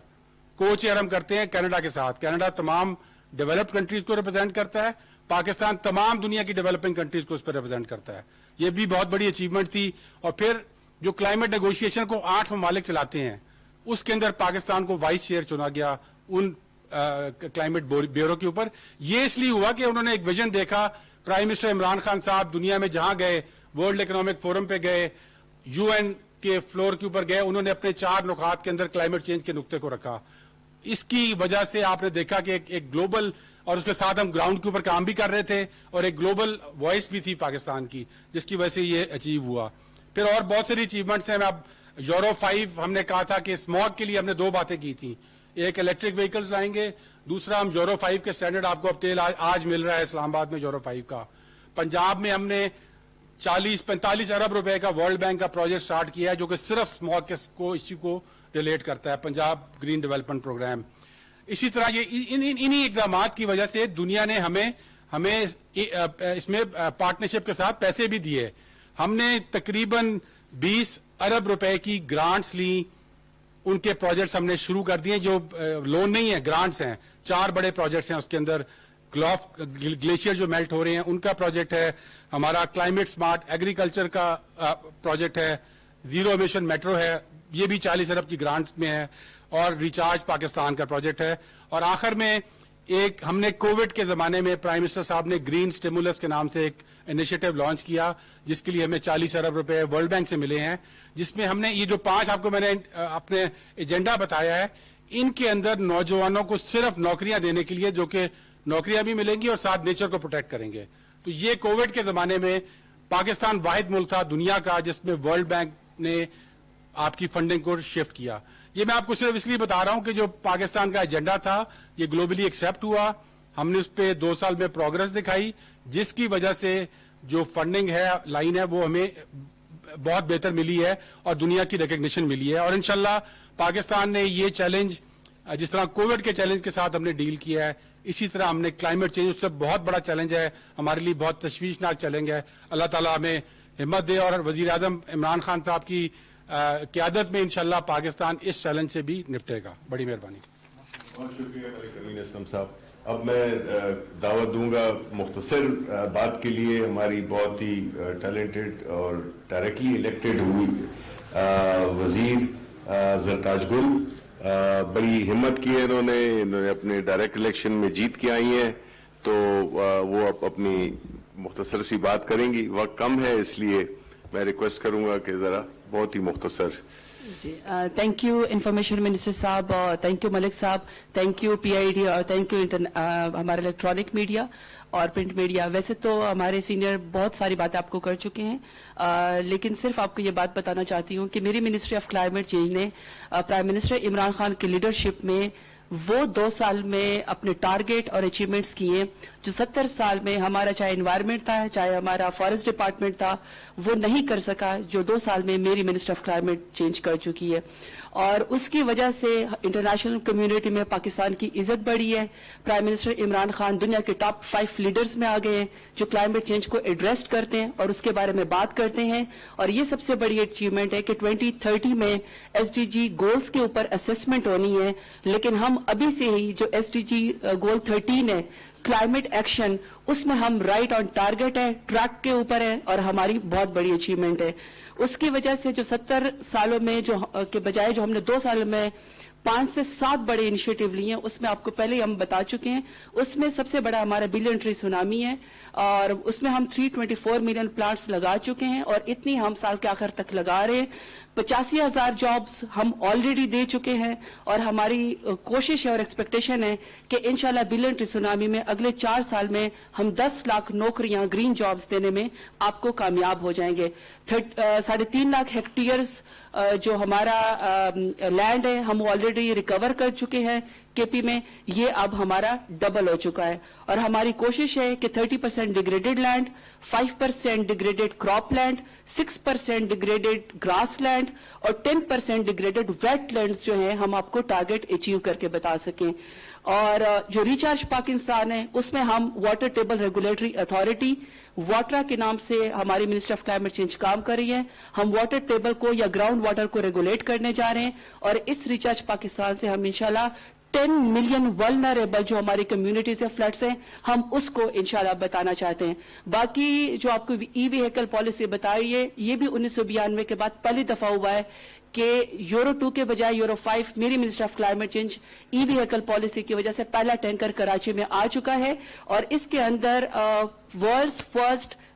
Speaker 4: کو چیئر ہم کرتے ہیں کینیڈا کے ساتھ. کینیڈا تمام ڈیولپڈ کنٹریز کو ریپرزینٹ کرتا ہے, پاکستان تمام دنیا کی ڈیولپنگ کنٹریز کو اس پہ ریپرزینٹ کرتا ہے. یہ بھی بہت بڑی اچیومنٹ تھی. اور پھر جو کلائمیٹ نیگوشیشن کو 8 ممالک چلاتے ہیں, اس کے اندر پاکستان کو وائس چیئر چنا گیا ان کلائمیٹ بیورو کے اوپر. یہ اس لیے ہوا کہ انہوں نے ایک ویژن دیکھا. پرائم منسٹر عمران خان صاحب دنیا میں جہاں گئے, ورلڈ اکنامک فورم پہ گئے, UN کے فلور کے اوپر گئے, انہوں نے اپنے 4 نکات کے اندر کلائمیٹ چینج کے نقطے کو رکھا. اس کی وجہ سے آپ نے دیکھا کہ ایک گلوبل, اور اس کے ساتھ ہم گراؤنڈ کے اوپر کام بھی کر رہے تھے, اور ایک گلوبل وائس بھی تھی پاکستان کی, جس کی وجہ سے یہ اچیو ہوا. پھر اور بہت ساری اچیومنٹس ہیں. اب یورو 5 ہم نے کہا تھا کہ اسموگ کے لیے ہم نے 2 باتیں کی تھیں, ایک الیکٹرک وہیکلز لائیں گے, دوسرا ہم یورو 5 کے سٹینڈرڈ, آپ کو اب تیل آج مل رہا ہے اسلام آباد میں یورو 5 کا. پنجاب میں ہم نے 40-45 ارب روپے کا ورلڈ بینک کا پروجیکٹ سٹارٹ کیا ہے, جو کہ صرف اسموگ کو ایشو کو ریلیٹ کرتا ہے, پنجاب گرین ڈیولپمنٹ پروگرام. اسی طرح یہ انہی اقدامات کی وجہ سے دنیا نے ہمیں اس میں پارٹنرشپ کے ساتھ پیسے بھی دیے. ہم نے تقریباً 20 ارب روپے کی گرانٹس لی, ان کے پروجیکٹس ہم نے شروع کر دیے, جو لون نہیں ہے, گرانٹس ہیں. 4 بڑے پروجیکٹس ہیں اس کے اندر. گلیشیئر جو میلٹ ہو رہے ہیں ان کا پروجیکٹ ہے, ہمارا کلائمیٹ سمارٹ ایگریکلچر کا پروجیکٹ ہے, زیرو ایمیشن میٹرو ہے, یہ بھی 40 ارب کی گرانٹ میں ہے, اور ریچارج پاکستان کا پروجیکٹ ہے. اور آخر میں ایک ہم نے کووڈ کے زمانے میں پرائم منسٹر صاحب نے گرین سٹیمولس کے نام سے ایک انیشیٹو لانچ کیا, جس کے لیے ہمیں 40 ارب روپے ورلڈ بینک سے ملے ہیں, جس میں ہم نے یہ جو 5 آپ کو میں نے اپنے ایجنڈا بتایا ہے, ان کے اندر نوجوانوں کو صرف نوکریاں دینے کے لیے, جو کہ نوکریاں بھی ملیں گی اور ساتھ نیچر کو پروٹیکٹ کریں گے. تو یہ کووڈ کے زمانے میں پاکستان واحد ملک تھا دنیا کا جس میں ورلڈ بینک نے آپ کی فنڈنگ کو شفٹ کیا. یہ میں آپ کو صرف اس لیے بتا رہا ہوں کہ جو پاکستان کا ایجنڈا تھا یہ گلوبلی ایکسیپٹ ہوا, ہم نے اس پہ 2 سال میں پروگرس دکھائی, جس کی وجہ سے جو فنڈنگ ہے, لائن ہے, وہ ہمیں بہت بہتر ملی ہے اور دنیا کی ریکگنیشن ملی ہے. اور انشاءاللہ پاکستان نے یہ چیلنج, جس طرح کووڈ کے چیلنج کے ساتھ ہم نے ڈیل کیا ہے, اسی طرح ہم نے کلائمیٹ چینج, اس سے بہت بڑا چیلنج ہے ہمارے لیے, بہت تشویشناک چیلنج ہے. اللہ تعالیٰ ہمیں ہمت دے, اور وزیر اعظم عمران خان صاحب کی قیادت میں انشاءاللہ پاکستان اس چیلنج سے بھی نپٹے گا. بڑی مہربانی.
Speaker 3: بہت شکریہ ملک امین اسلم صاحب. اب میں دعوت دوں گا مختصر بات کے لیے ہماری بہت ہی ٹیلنٹڈ اور ڈائریکٹلی الیکٹڈ ہوئی وزیر زرتاج گل. بڑی ہمت کی ہے انہوں نے اپنے ڈائریکٹ الیکشن میں جیت کے آئی ہیں, تو وہ اب اپنی مختصر سی بات کریں گی. وقت کم ہے, اس لیے میں ریکویسٹ کروں گا کہ ذرا بہت ہی مختصر.
Speaker 5: جی تھینک یو انفارمیشن منسٹر صاحب, تھینک یو ملک صاحب, تھینک یو PID, اور تھینک یو ہمارے الیکٹرانک میڈیا اور پرنٹ میڈیا. ویسے تو ہمارے سینئر بہت ساری باتیں آپ کو کر چکے ہیں, لیکن صرف آپ کو یہ بات بتانا چاہتی ہوں کہ میری منسٹری آف کلائمیٹ چینج نے پرائم منسٹر عمران خان کی لیڈرشپ میں وہ 2 سال میں اپنے ٹارگیٹ اور اچیومنٹس کیے جو 70 سال میں ہمارا چاہے انوائرمنٹ تھا, چاہے ہمارا فارسٹ ڈپارٹمنٹ تھا, وہ نہیں کر سکا, جو 2 سال میں میری منسٹر آف کلائمیٹ چینج کر چکی ہے. اور اس کی وجہ سے انٹرنیشنل کمیونٹی میں پاکستان کی عزت بڑھی ہے. پرائم منسٹر عمران خان دنیا کے ٹاپ 5 لیڈرز میں آ گئے ہیں جو کلائمیٹ چینج کو ایڈریس کرتے ہیں اور اس کے بارے میں بات کرتے ہیں. اور یہ سب سے بڑی اچیومنٹ ہے کہ 2030 میں SDG گولز کے اوپر اسیسمنٹ ہونی ہے, لیکن ہم ابھی سے ہی جو SDG گول 13 ہے کلائمیٹ ایکشن, اس میں ہم رائٹ آن ٹارگیٹ ہے, ٹریک کے اوپر ہے, اور ہماری بہت بڑی اچیومنٹ ہے. اس کی وجہ سے جو 70 سالوں میں جو کے بجائے جو ہم نے 2 سالوں میں 5 سے 7 بڑے انیشیٹو لیے ہیں, اس میں آپ کو پہلے ہی ہم بتا چکے ہیں. اس میں سب سے بڑا ہمارا بلین ٹری سونامی ہے, اور اس میں ہم 324 ملین پلانٹس لگا چکے ہیں, اور اتنی ہم سال کے آخر تک لگا رہے ہیں. 85,000 جابز ہم آلریڈی دے چکے ہیں, اور ہماری کوشش ہے اور ایکسپیکٹیشن ہے کہ انشاءاللہ بلین ٹری سونامی میں اگلے 4 سال میں ہم 10 لاکھ نوکریاں گرین جابز دینے میں آپ کو کامیاب ہو جائیں گے. 3.5 لاکھ ہیکٹیئرز جو ہمارا لینڈ ہے ہم آلریڈی ریکور کر چکے ہیں KP میں, یہ اب ہمارا ڈبل ہو چکا ہے. اور ہماری کوشش ہے کہ 30% degraded land, 5% degraded crop land, 6% degraded grass land, اور 10% ڈیگریڈڈ ویٹ لینڈز جو ہیں ہم آپ کو ٹارگیٹ اچیو کر کے بتا سکیں. اور جو ریچارج پاکستان ہے اس میں ہم واٹر ٹیبل ریگولیٹری اتھارٹی واٹرا کے نام سے ہماری منسٹر آف کلائمیٹ چینج کام کر رہی ہے. ہم واٹر ٹیبل کو یا گراؤنڈ واٹر کو ریگولیٹ کرنے جا رہے ہیں, اور اس ریچارج پاکستان سے ہم انشاءاللہ 10 ملین ولنریبل جو ہماری کمیونٹیز یا فلڈس ہیں ہم اس کو انشاءاللہ بتانا چاہتے ہیں. باقی جو آپ کو ای ویہیکل پالیسی بتائی ہے, یہ بھی 1992 کے بعد پہلی دفعہ ہوا ہے کہ یورو 2 کے بجائے یورو 5 میری minister of climate change E vehicle policy کی وجہ سے پہلا ٹینکر کراچی میں آ چکا ہے, اور اس کے اندر ورلڈز فرسٹ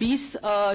Speaker 5: 20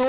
Speaker 5: 2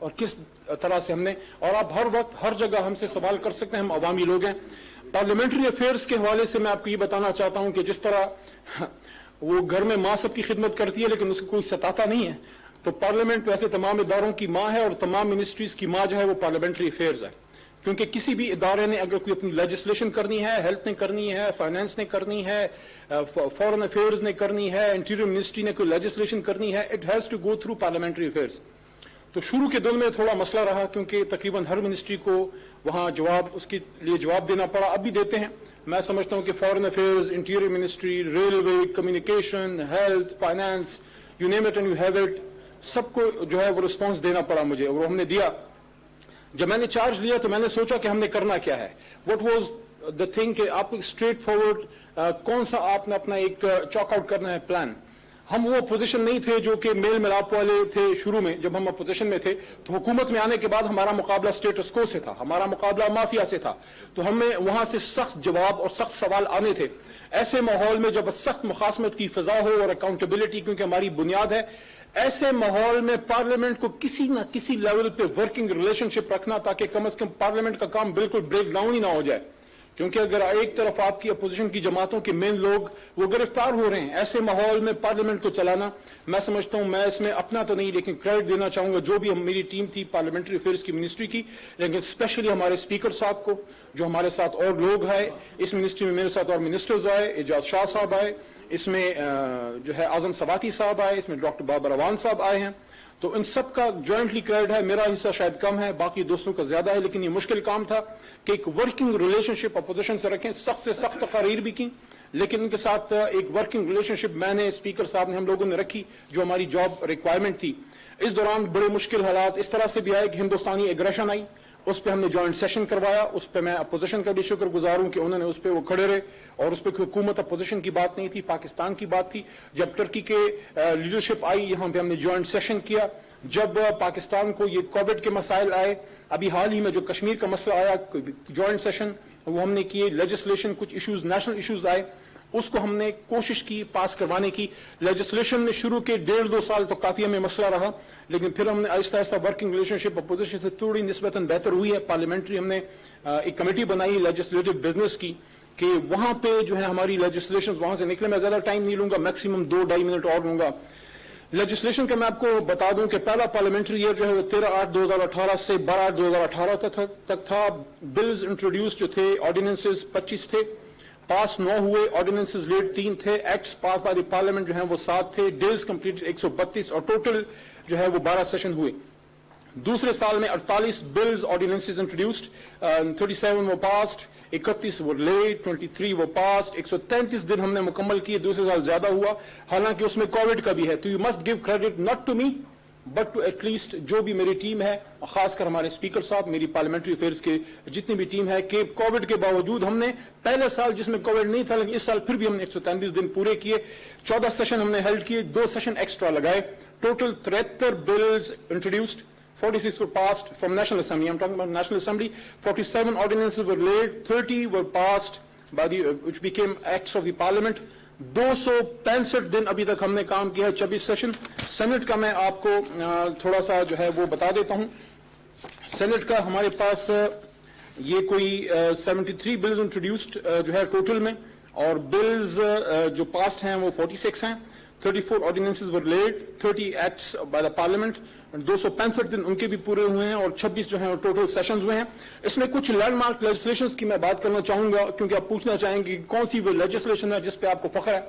Speaker 6: اور کس طرح سے ہم نے, اور آپ ہر وقت ہر جگہ ہم سے سوال کر سکتے ہیں, ہم عوامی لوگ ہیں. پارلیمنٹری افیئرز کے حوالے سے میں آپ کو یہ بتانا چاہتا ہوں کہ جس طرح وہ گھر میں ماں سب کی خدمت کرتی ہے لیکن اس کو کوئی ستاتا نہیں ہے, تو پارلیمنٹ ویسے تمام اداروں کی ماں ہے, اور تمام منسٹریز کی ماں جو ہے وہ پارلیمنٹری افیئرز ہے. کیونکہ کسی بھی ادارے نے اگر کوئی اپنی لیجسلیشن کرنی ہے, ہیلتھ نے کرنی ہے, فائنانس نے کرنی ہے, فورن افیئرز نے کرنی ہے, انٹیریئر منسٹری نے کوئی لیجسلیشن کرنی ہے, it has to go through parliamentary affairs. تو شروع کے دن میں تھوڑا مسئلہ رہا کیونکہ تقریباً ہر منسٹری کو وہاں اس کے لیے جواب دینا پڑا. اب بھی دیتے ہیں. میں سمجھتا ہوں کہ foreign affairs, interior ministry, railway, communication, health, finance, you name it and you have it, سب کو جو ہے وہ رسپانس دینا پڑا مجھے, اور ہم نے دیا. جب میں نے چارج لیا تو میں نے سوچا کہ ہم نے کرنا کیا ہے. واٹ واز دا تھنگ کہ آپ اسٹریٹ فارورڈ کون سا آپ نے اپنا ایک چاک آؤٹ کرنا ہے پلان. ہم وہ اپوزیشن نہیں تھے جو کہ میل ملاپ والے تھے. شروع میں جب ہم اپوزیشن میں تھے تو حکومت میں آنے کے بعد ہمارا مقابلہ اسٹیٹس کو سے تھا, ہمارا مقابلہ مافیا سے تھا, تو ہمیں وہاں سے سخت جواب اور سخت سوال آنے تھے. ایسے ماحول میں جب سخت مخاصمت کی فضا ہو اور اکاؤنٹیبلٹی کیونکہ ہماری بنیاد ہے, ایسے ماحول میں پارلیمنٹ کو کسی نہ کسی لیول پہ ورکنگ ریلیشن شپ رکھنا تاکہ کم از کم پارلیمنٹ کا کام بالکل بریک ڈاؤن ہی نہ ہو جائے. کیونکہ اگر ایک طرف آپ کی اپوزیشن کی جماعتوں کے مین لوگ وہ گرفتار ہو رہے ہیں, ایسے ماحول میں پارلیمنٹ کو چلانا, میں سمجھتا ہوں, میں اس میں اپنا تو نہیں لیکن کریڈٹ دینا چاہوں گا جو بھی میری ٹیم تھی پارلیمنٹری افیئرز کی منسٹری کی, لیکن اسپیشلی ہمارے اسپیکر صاحب کو, جو ہمارے ساتھ اور لوگ آئے اس منسٹری میں, میرے ساتھ اور منسٹرز آئے, اعجاز شاہ صاحب آئے, اس میں جو ہے اعظم سواتی صاحب آئے, اس میں ڈاکٹر بابر اوان صاحب آئے ہیں. تو ان سب کا جوائنٹلی کریڈٹ ہے. میرا حصہ شاید کم ہے, باقی دوستوں کا زیادہ ہے, لیکن یہ مشکل کام تھا کہ ایک ورکنگ ریلیشن شپ اپوزیشن سے رکھیں. سخت سے سخت تقاریر بھی کی, لیکن ان کے ساتھ ایک ورکنگ ریلیشن شپ میں نے, اسپیکر صاحب نے, ہم لوگوں نے رکھی جو ہماری جاب ریکوائرمنٹ تھی. اس دوران بڑے مشکل حالات اس طرح سے بھی آئے کہ ہندوستانی ایگریشن آئی, اس پہ ہم نے جوائنٹ سیشن کروایا. اس پہ میں اپوزیشن کا بھی شکر گزار ہوں کہ انہوں نے اس پہ وہ کھڑے رہے, اور اس پہ حکومت اپوزیشن کی بات نہیں تھی, پاکستان کی بات تھی. جب ٹرکی کے لیڈرشپ آئی یہاں پہ ہم نے جوائنٹ سیشن کیا. جب پاکستان کو یہ کووڈ کے مسائل آئے, ابھی حال ہی میں جو کشمیر کا مسئلہ آیا, جوائنٹ سیشن وہ ہم نے کیے. لیجسلیشن کچھ ایشوز نیشنل ایشوز آئے, اس کو ہم نے کوشش کی پاس کروانے کی. لیجسلیشن میں شروع کے 1.5-2 سال تو کافی ہمیں مسئلہ رہا, لیکن پھر ہم نے آہستہ آہستہ ورکنگ ریلیشن شپ اپوزیشن سے تھوڑی نسبتاً بہتر ہوئی ہے. پارلیمنٹری ہم نے ایک کمیٹی بنائی لیجسلیٹو بزنس کی کہ وہاں پہ جو ہے ہماری لیجسلیشن وہاں سے نکلے. میں زیادہ ٹائم نہیں لوں گا, میکسیمم 2-2.5 منٹ اور لوں گا. لیجسلیشن کا میں آپ کو بتا دوں کہ پہلا پارلیمنٹری ایئر جو ہے وہ 13/8/2018 سے 12/8/2018 تک تھا. بلز انٹروڈیوس جو تھے, آرڈیننسز 25 تھے, پاس 9 ہوئے, آرڈیننسز لیٹ 3 تھے, acts pass by the parliament جو ہیں وہ 7 تھے, ڈیز کمپلیٹڈ 132, اور ٹوٹل جو ہے وہ 12 سیشن ہوئے. دوسرے سال میں 48 بلز آرڈیننسز انٹروڈیوسڈ, 37 وہ پاسڈ, 31 وہ لیٹ, 23 وہ پاسڈ, 133 دن ہم نے مکمل کیے. دوسرے سال زیادہ ہوا, حالانکہ اس میں کووڈ کا بھی ہے. تو you must give credit not to me but to at least جو بھی میری ٹیم ہے, خاص کر ہمارے اسپیکر صاحب, میری پارلیمنٹری افیئرز کے جتنی بھی ٹیم ہے, کہ کووڈ کے باوجود ہم نے پہلے سال جس میں کووڈ نہیں تھا لیکن اس سال پھر بھی ہم نے 133 دن پورے کیے. 14 سیشن ہم نے ہیلڈ کیے, 2 سیشن ایکسٹرا لگائے. Total 73 bills introduced, 46 were passed from National Assembly. I'm talking about National Assembly. 47 ordinances were laid, 30 were passed by which became acts of the Parliament. 265 دن ابھی تک ہم نے کام کیا ہے, 24 سیشن. سینٹ کا میں آپ کو تھوڑا سا جو ہے وہ بتا دیتا ہوں. سینٹ کا ہمارے پاس یہ کوئی 73 بلز انٹروڈیوسڈ جو ہے ٹوٹل میں, اور بلز جو پاسڈ ہیں وہ 46 ہیں. 34 ordinances were laid, 30 acts by the Parliament, 265 دن ان کے بھی پورے ہوئے ہیں, اور 26 جو ہیں ٹوٹل سیشنز ہوئے ہیں. اس میں کچھ لینڈ مارک لیجسلیشنز کی میں بات کرنا چاہوں گا, کیونکہ آپ پوچھنا چاہیں گے کون سی وہ لیجسلیشن ہے جس پہ آپ کو فخر ہے.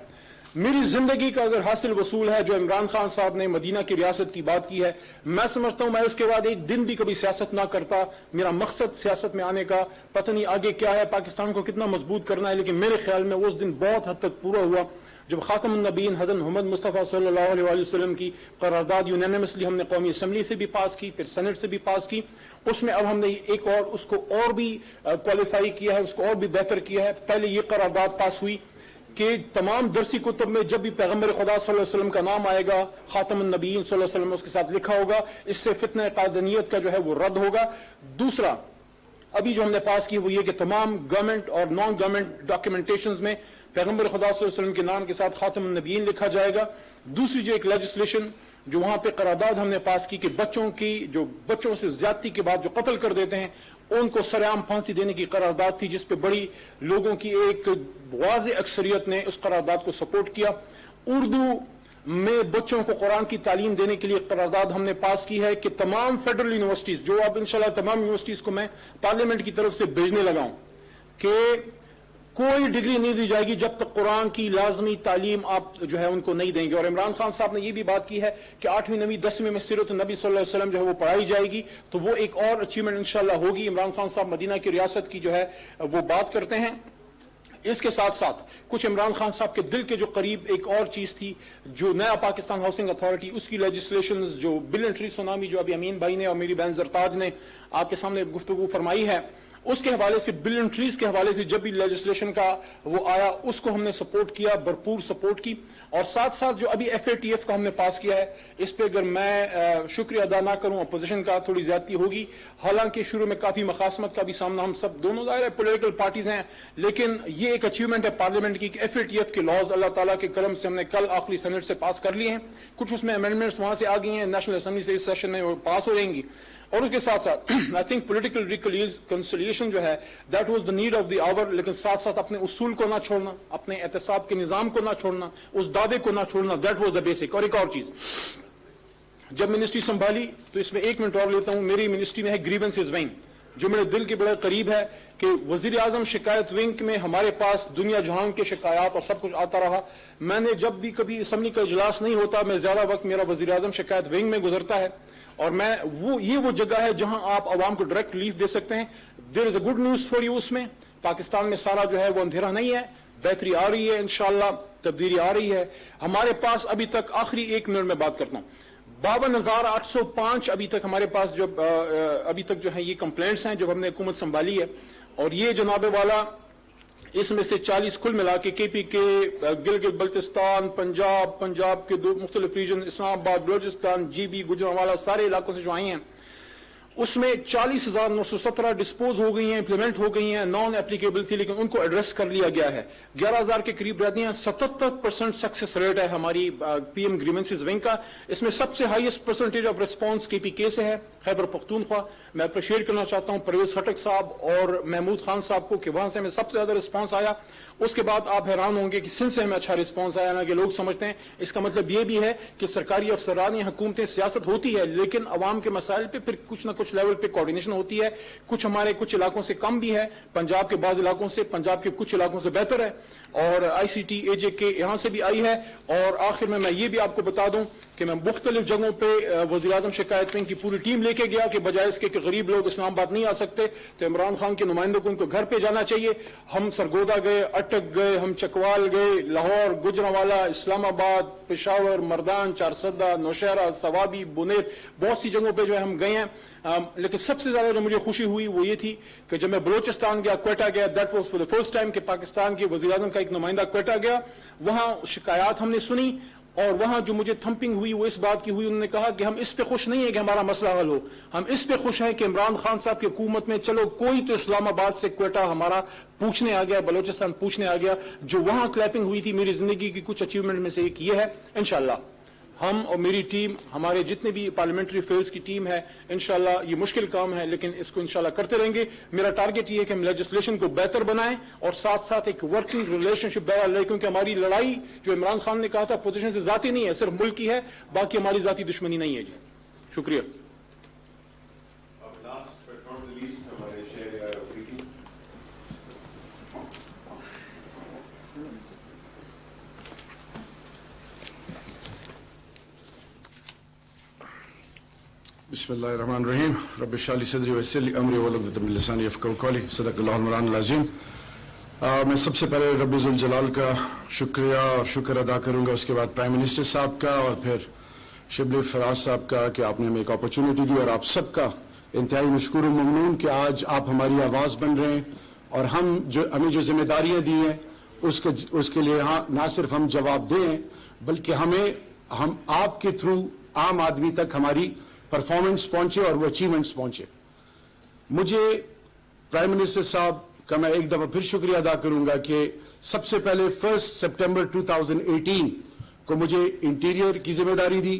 Speaker 6: میری زندگی کا اگر حاصل وصول ہے جو عمران خان صاحب نے مدینہ کی ریاست کی بات کی ہے, میں سمجھتا ہوں میں اس کے بعد ایک دن بھی کبھی سیاست نہ کرتا. میرا مقصد سیاست میں آنے کا پتہ نہیں آگے کیا ہے, پاکستان کو کتنا مضبوط کرنا ہے, لیکن میرے خیال میں اس دن بہت حد تک پورا ہوا جب خاتم النبیین حضرت محمد مصطفیٰ صلی اللہ علیہ وسلم کی قرارداد یونینیمسلی ہم نے قومی اسمبلی سے بھی پاس کی, پھر سینٹ سے بھی پاس کی. اس میں اب ہم نے ایک اور اس کو اور بھی کوالیفائی کیا ہے, اس کو اور بھی بہتر کیا ہے. پہلے یہ قرارداد پاس ہوئی کہ تمام درسی کتب میں جب بھی پیغمبر خدا صلی اللہ علیہ وسلم کا نام آئے گا, خاتم النبیین صلی اللہ علیہ وسلم اس کے ساتھ لکھا ہوگا. اس سے فتنہ قادنیت کا جو ہے وہ رد ہوگا. دوسرا ابھی جو ہم نے پاس کی وہ یہ کہ تمام گورنمنٹ اور نان گورنمنٹ ڈاکیومنٹیشنز میں پیغمبر خدا صلی اللہ علیہ وسلم کے نام کے ساتھ خاتم النبیین لکھا جائے گا. دوسری جو ایک لیجسلیشن جو وہاں پہ قرارداد ہم نے پاس کی کہ بچوں سے زیادتی کے بعد جو قتل کر دیتے ہیں ان کو سرعام پھانسی دینے کی قرارداد تھی، جس پہ بڑی لوگوں کی ایک واضح اکثریت نے اس قرارداد کو سپورٹ کیا۔ اردو میں بچوں کو قرآن کی تعلیم دینے کے لیے قرارداد ہم نے پاس کی ہے کہ تمام فیڈرل یونیورسٹیز، جو اب انشاءاللہ تمام یونیورسٹیز کو میں پارلیمنٹ کی طرف سے بھیجنے لگا ہوں، کہ کوئی ڈگری نہیں دی جائے گی جب تک قرآن کی لازمی تعلیم آپ جو ہے ان کو نہیں دیں گے۔ اور عمران خان صاحب نے یہ بھی بات کی ہے کہ 8ویں 9ویں 10ویں میں سیرت النبی صلی اللہ علیہ وسلم جو ہے وہ پڑھائی جائے گی، تو وہ ایک اور اچیومنٹ انشاءاللہ ہوگی۔ عمران خان صاحب مدینہ کی ریاست کی جو ہے وہ بات کرتے ہیں۔ اس کے ساتھ ساتھ کچھ عمران خان صاحب کے دل کے جو قریب ایک اور چیز تھی، جو نیا پاکستان ہاؤسنگ اتھارٹی، اس کی لیجسلیشنز، جو بلین ٹری سونامی جو ابھی امین بھائی نے اور میری بہن زرتاج نے آپ کے سامنے گفتگو فرمائی ہے، اس کے حوالے سے بلین ٹریز کے حوالے سے جب بھی لیجسلیشن کا وہ آیا اس کو ہم نے سپورٹ کیا، بھرپور سپورٹ کی۔ اور ساتھ ساتھ جو ابھی FATF کا ہم نے پاس کیا ہے، اس پہ اگر میں شکریہ ادا نہ کروں اپوزیشن کا تھوڑی زیادتی ہوگی، حالانکہ شروع میں کافی مخاصمت کا بھی سامنا ہم سب دونوں ظاہر ہے پولیٹیکل پارٹیز ہیں، لیکن یہ ایک اچیومنٹ ہے پارلیمنٹ کی کہ FATF کے لاز اللہ تعالیٰ کے کرم سے ہم نے کل آخری سینٹ سے پاس کر لیے ہیں، کچھ اس میں امینڈمنٹس وہاں سے آ گئی ہیں، نیشنل اسمبلی سے اس سیشن میں پاس ہو جائیں گی۔ اور اس کے ساتھ ساتھ آئی تھنک پولیٹیکل ریکنسیلیشن جو ہے that was the need of the hour, لیکن ساتھ ساتھ اپنے اصول کو نہ چھوڑنا، اپنے احتساب کے نظام کو نہ چھوڑنا، اس دعوے کو نہ چھوڑنا، دیٹ واز دا بیسک۔ اور ایک اور چیز، جب منسٹری سنبھالی تو اس میں 1 منٹ اور لیتا ہوں، میری منسٹری میں ہے گریونسز ونگ، جو میرے دل کے بڑے قریب ہے کہ وزیر اعظم شکایت ونگ میں ہمارے پاس دنیا جہان کے شکایات اور سب کچھ آتا رہا۔ میں نے جب بھی کبھی اسمبلی کا اجلاس نہیں ہوتا، میں زیادہ وقت میرا وزیر اعظم شکایت ونگ میں گزرتا ہے، اور میں یہ وہ جگہ ہے جہاں آپ عوام کو ڈائریکٹ ریلیف دے سکتے ہیں۔ There is a good news for you, اس میں پاکستان میں سارا جو ہے وہ اندھیرا نہیں ہے، بہتری آ رہی ہے، انشاءاللہ تبدیلی آ رہی ہے۔ ہمارے پاس ابھی تک آخری 1 منٹ میں بات کرتا ہوں، 52,805 ابھی تک ہمارے پاس جو ابھی تک جو ہے یہ کمپلینٹس ہیں جب ہم نے حکومت سنبھالی ہے، اور یہ جناب والا اس میں سے 40 کل ملا کے KPK، گلگت بلتستان، پنجاب کے 2 مختلف ریجن، اسلام آباد، بلوچستان، GB، گجرانوالہ، سارے علاقوں سے جو آئی ہیں، اس میں 40,917 ڈسپوز ہو گئی ہیں، امپلیمنٹ ہو گئی ہیں، نان اپلیکیبل تھی لیکن ان کو ایڈریس کر لیا گیا ہے۔ 11,000 کے قریب رہتی ہیں، 77% سکسیس ریٹ ہے ہماری PM گریونسز ونگ کا۔ اس میں سب سے highest percentage of response KPK سے ہے، خیبر پختونخوا۔ میں اپریشیٹ کرنا چاہتا ہوں پرویز خٹک صاحب اور محمود خان صاحب کو کہ وہاں سے ہمیں سب سے زیادہ رسپانس آیا۔ اس کے بعد آپ حیران ہوں گے کہ سندھ سے ہمیں اچھا رسپانس آیا نا، کہ لوگ سمجھتے ہیں اس کا مطلب یہ بھی ہے کہ سرکاری افسران یا حکومتیں سیاست ہوتی ہے لیکن عوام کے مسائل پہ پھر کچھ نہ کچھ لیول پہ کوارڈینیشن ہوتی ہے، کچھ ہمارے کچھ علاقوں سے کم بھی ہے، پنجاب کے بعض علاقوں سے، پنجاب کے کچھ علاقوں سے بہتر ہے، اور ICT AJK یہاں سے بھی آئی ہے۔ اور آخر میں یہ بھی آپ کو بتا دوں کہ میں مختلف جگہوں پہ وزیر اعظم شکایت ونگ کی پوری ٹیم لے کے گیا کہ بجائے اس کے کہ غریب لوگ اسلام آباد نہیں آ سکتے تو عمران خان کے نمائندوں کو ان کو گھر پہ جانا چاہیے۔ ہم سرگودا گئے، اٹک گئے، ہم چکوال گئے، لاہور، گجرانوالہ، اسلام آباد، پشاور، مردان، چارسدہ، نوشہرہ، سوابی، بنیر، بہت سی جگہوں پہ جو ہے ہم گئے ہیں۔ لیکن سب سے زیادہ جو مجھے خوشی ہوئی وہ یہ تھی کہ جب میں بلوچستان گیا، کوئٹہ گیا، that was for the first time کہ پاکستان کے وزیر اعظم کا ایک نمائندہ کوئٹہ گیا، وہاں شکایات ہم نے سنی، اور وہاں جو مجھے تھمپنگ ہوئی وہ اس بات کی ہوئی، انہوں نے کہا کہ ہم اس پہ خوش نہیں ہیں کہ ہمارا مسئلہ حل ہو، ہم اس پہ خوش ہیں کہ عمران خان صاحب کی حکومت میں چلو کوئی تو اسلام آباد سے کوئٹہ ہمارا پوچھنے آ گیا، بلوچستان پوچھنے آ گیا۔ جو وہاں کلیپنگ ہوئی تھی میری زندگی کی کچھ اچیومنٹ میں سے ایک یہ ہے۔ انشاءاللہ ہم اور میری ٹیم، ہمارے جتنے بھی پارلیمنٹری افیئرز کی ٹیم ہے، انشاءاللہ یہ مشکل کام ہے لیکن اس کو انشاءاللہ کرتے رہیں گے۔ میرا ٹارگٹ یہ ہے کہ ہم لیجسلیشن کو بہتر بنائیں اور ساتھ ساتھ ایک ورکنگ ریلیشن شپ بہرحال لیں، کیونکہ ہماری لڑائی جو عمران خان نے کہا تھا پوزیشن سے ذاتی نہیں ہے، صرف ملک کی ہے، باقی ہماری ذاتی دشمنی نہیں ہے۔ جی شکریہ۔
Speaker 7: بسم اللہ الرحمن الرحیم، رب اشرح لی صدری ویسر لی امری واحلل عقدۃ من لسانی یفقہوا قولی، صدق اللہ المولانا العظیم۔ میں سب سے پہلے رب ذوالجلال کا شکر ادا کروں گا، اس کے بعد پرائم منسٹر صاحب کا اور پھر شبلی فراز صاحب کا کہ آپ نے ہمیں ایک اپرچونٹی دی، اور آپ سب کا انتہائی مشکور و ممنون کہ آج آپ ہماری آواز بن رہے ہیں، اور ہمیں جو ذمہ داریاں دی ہیں اس کے لیے نہ صرف ہم جواب دیں بلکہ ہم آپ کے تھرو عام آدمی تک ہماری پرفارمنس پہنچے اور وہ اچیومنٹس پہنچے۔ مجھے پرائم منسٹر صاحب کا میں ایک دفعہ پھر شکریہ ادا کروں گا کہ سب سے پہلے 1 سپٹمبر 2018 کو مجھے انٹیریئر کی ذمہ داری دی،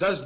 Speaker 7: 10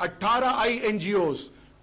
Speaker 7: 18 INGOs